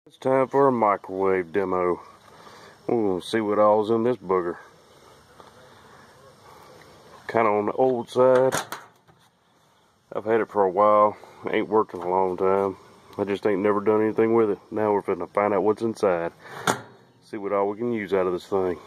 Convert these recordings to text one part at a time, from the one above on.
It's time for a microwave demo. We're going to see what all's in this booger. Kind of on the old side. I've had it for a while. Ain't worked in a long time. I just ain't never done anything with it. Now we're finna find out what's inside. See what all we can use out of this thing.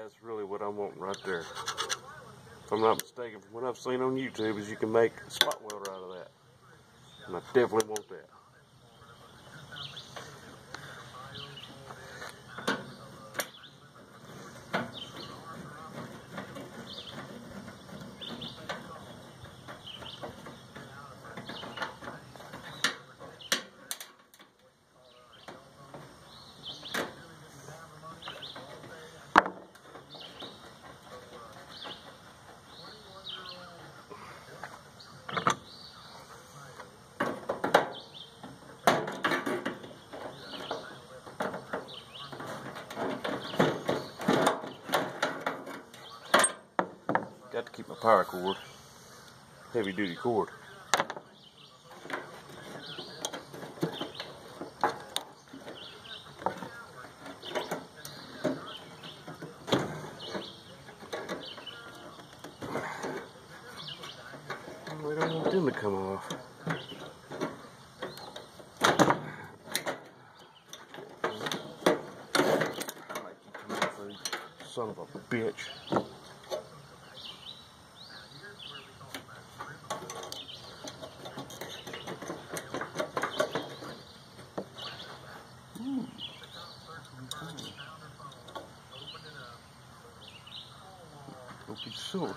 That's really what I'm wanting right there. If I'm not mistaken, from what I've seen on YouTube is you can make a spot welder out of that. And I definitely want that. Got to keep my power cord, heavy duty cord. We don't want them to come off. Son of a bitch. Don't be sore.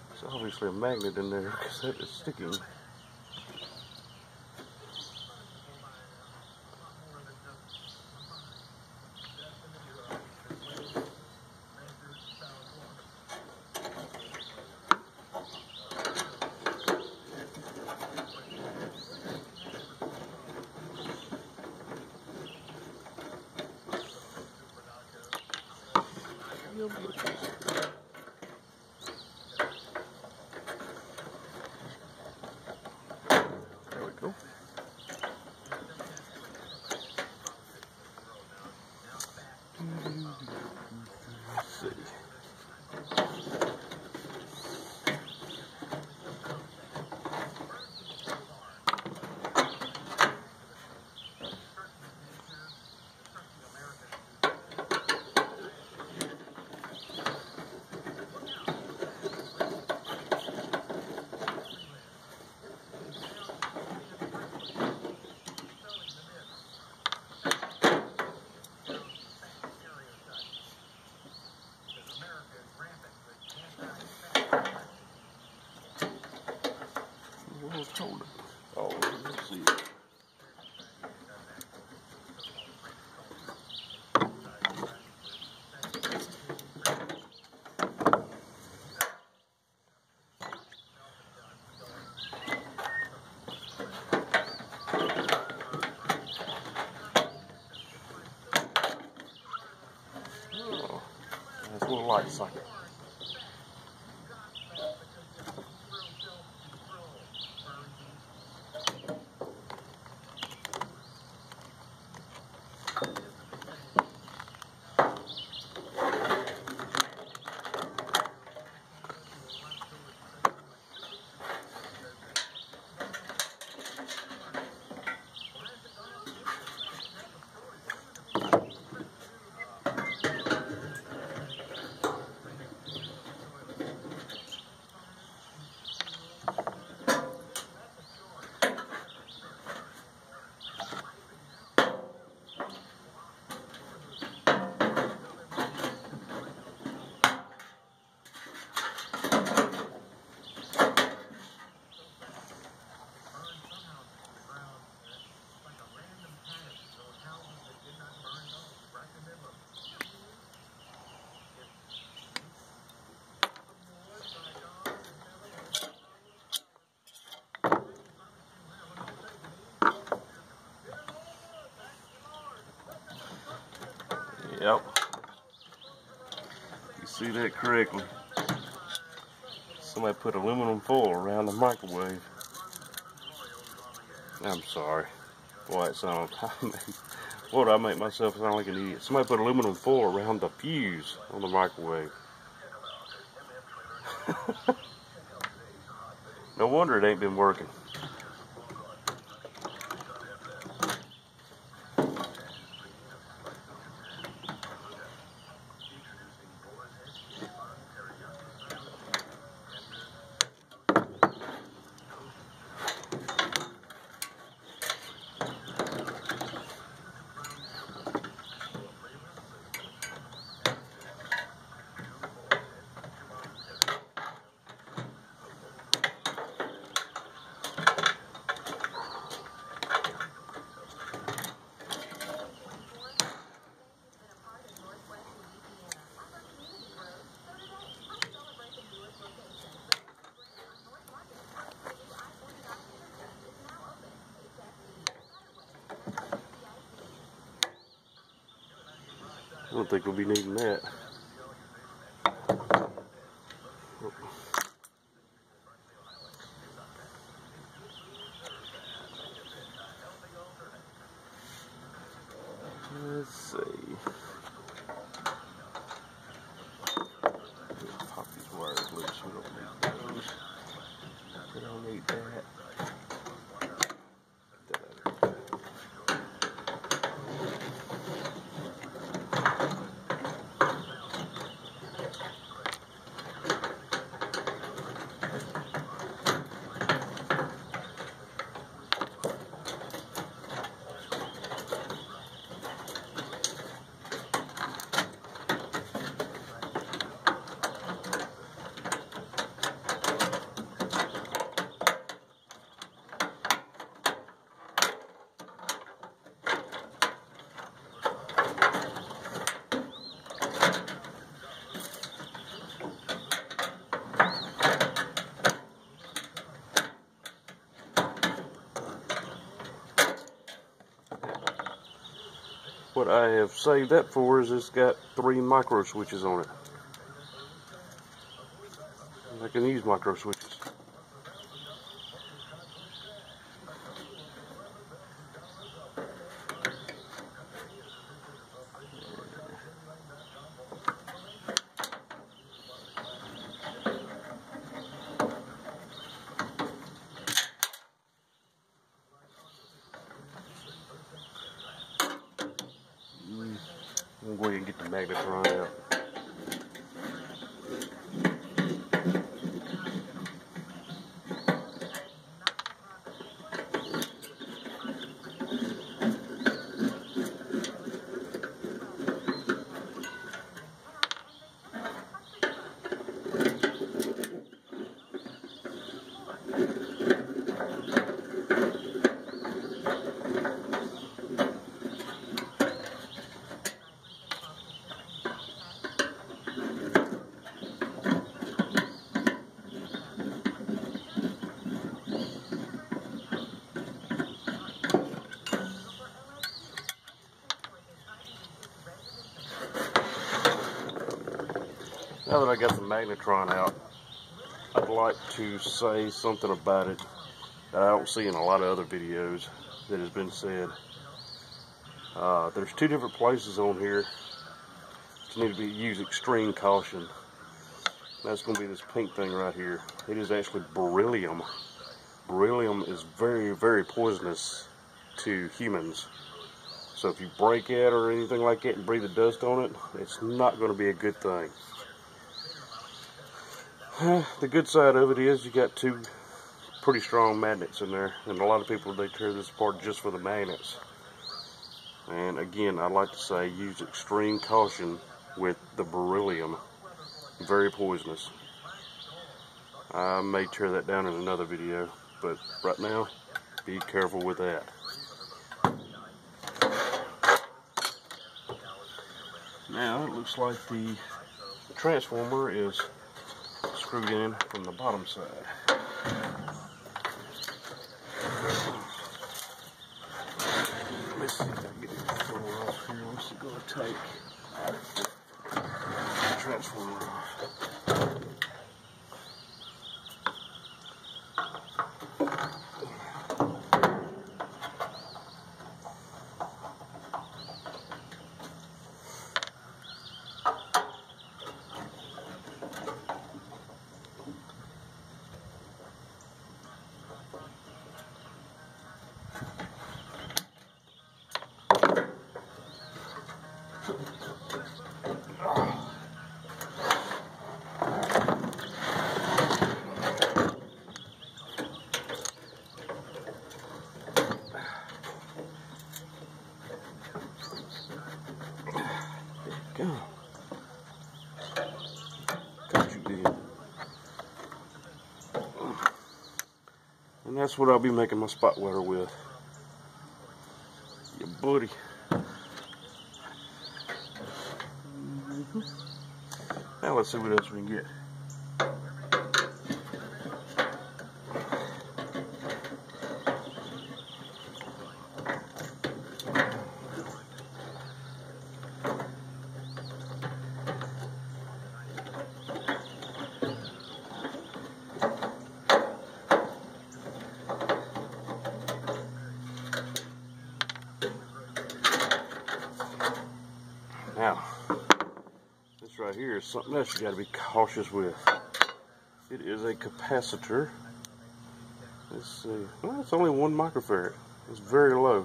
There's obviously a magnet in there because that is sticking. There we go. Let's see. Oh, let's see. Oh. little light socket. Yep. You see that correctly. Somebody put aluminum foil around the microwave. I'm sorry. Boy, it sounds. What did I make myself sound like an idiot? Somebody put aluminum foil around the fuse on the microwave. No wonder it ain't been working. I don't think we'll be needing that. Let's see. Pop these wires loose. We don't need those. We don't need that. What I have saved that for is it's got 3 micro switches on it. I can use micro switches. I'm going to go ahead and get the magnetron out. Now that I got the magnetron out, I'd like to say something about it that I don't see in a lot of other videos that has been said. There's two different places on here that you need to use extreme caution. That's going to be this pink thing right here. It is actually beryllium. Beryllium is very, very poisonous to humans. So if you break it or anything like that and breathe the dust on it, it's not going to be a good thing. The good side of it is you got two pretty strong magnets in there, and a lot of people, they tear this apart just for the magnets. And again, I'd like to say use extreme caution with the beryllium. Very poisonous. I may tear that down in another video, but right now, be careful with that. Now it looks like the transformer is screwed in from the bottom side. Let's see if I can get it to throw off here. What's it going to take? The transformer off. Go. Got you, dude. And that's what I'll be making my spot wetter with. Yeah, buddy. Now let's see what else we can get. Now, this right here is something else you got to be cautious with. It is a capacitor. Let's see. Well, it's only 1 microfarad. It's very low.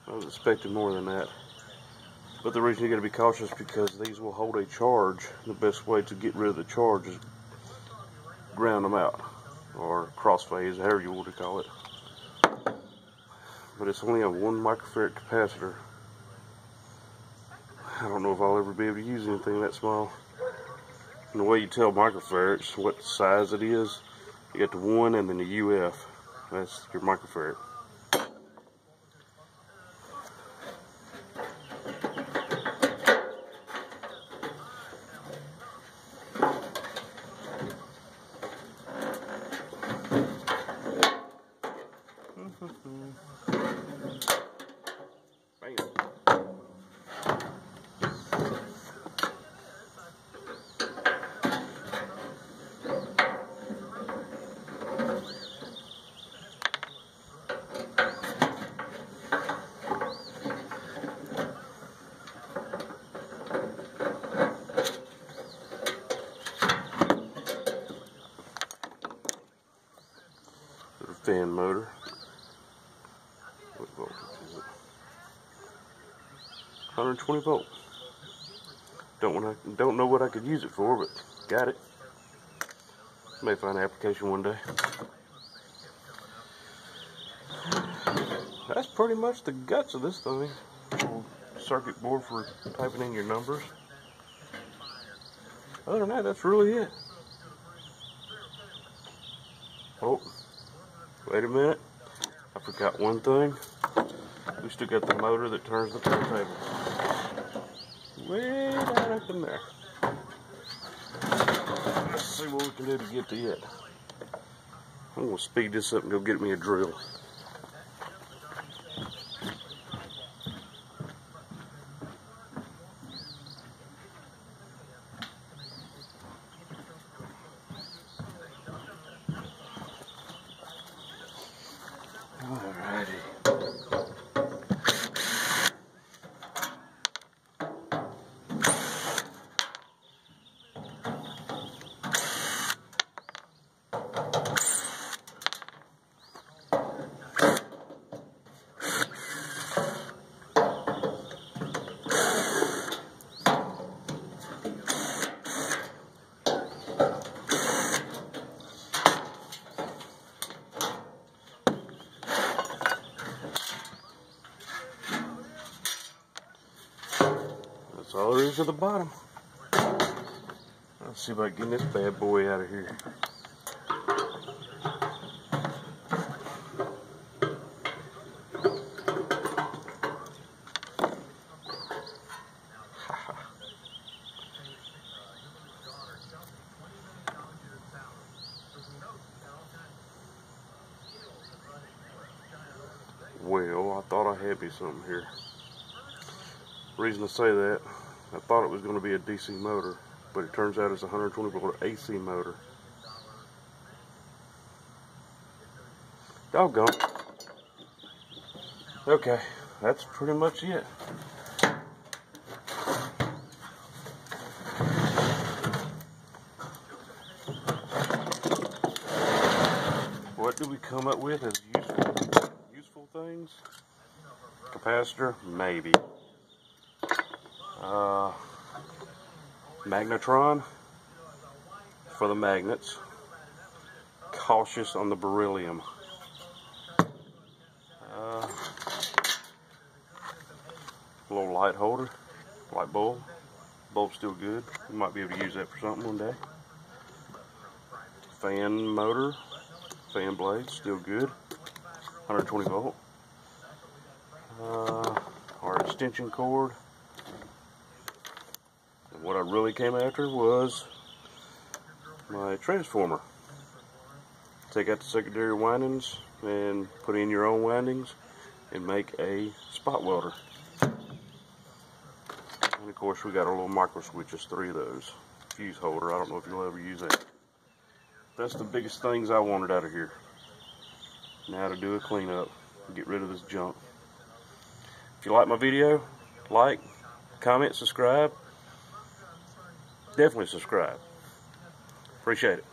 I was expecting more than that. But the reason you got to be cautious is because these will hold a charge. The best way to get rid of the charge is ground them out, or crossphase, however you want to call it. But it's only a 1 microfarad capacitor. I don't know if I'll ever be able to use anything that small. And the way you tell microfarads, what size it is, you got the 1 and then the UF. That's your microfarad. Bam. Fan motor. What voltage is it? 120 volt. Don't know what I could use it for, but got it. May find an application one day. That's pretty much the guts of this thing. Little circuit board for typing in your numbers. Other than that, that's really it. Oh. Wait a minute, I forgot one thing. We still got the motor that turns the turntable. Way down up in there. Let's see what we can do to get to it. I'm going to speed this up and go get me a drill. wires to the bottom. Let's see if I can get this bad boy out of here. Well, I thought I had me something here. Reason to say that, I thought it was going to be a DC motor, but it turns out it's a 120 volt AC motor. Doggone. Okay, that's pretty much it. What do we come up with as useful things? Capacitor, maybe. Magnetron for the magnets. Cautious on the beryllium. Little light holder, light bulb. Bulb's still good. You might be able to use that for something one day. Fan motor, fan blade, still good. 120 volt. Our extension cord. And what I really came after was my transformer. Take out the secondary windings and put in your own windings and make a spot welder. And of course we got our little micro switches, 3 of those. Fuse holder, I don't know if you'll ever use that. That's the biggest things I wanted out of here. Now to do a cleanup and get rid of this junk. If you like my video, like, comment, subscribe. Definitely subscribe. Appreciate it.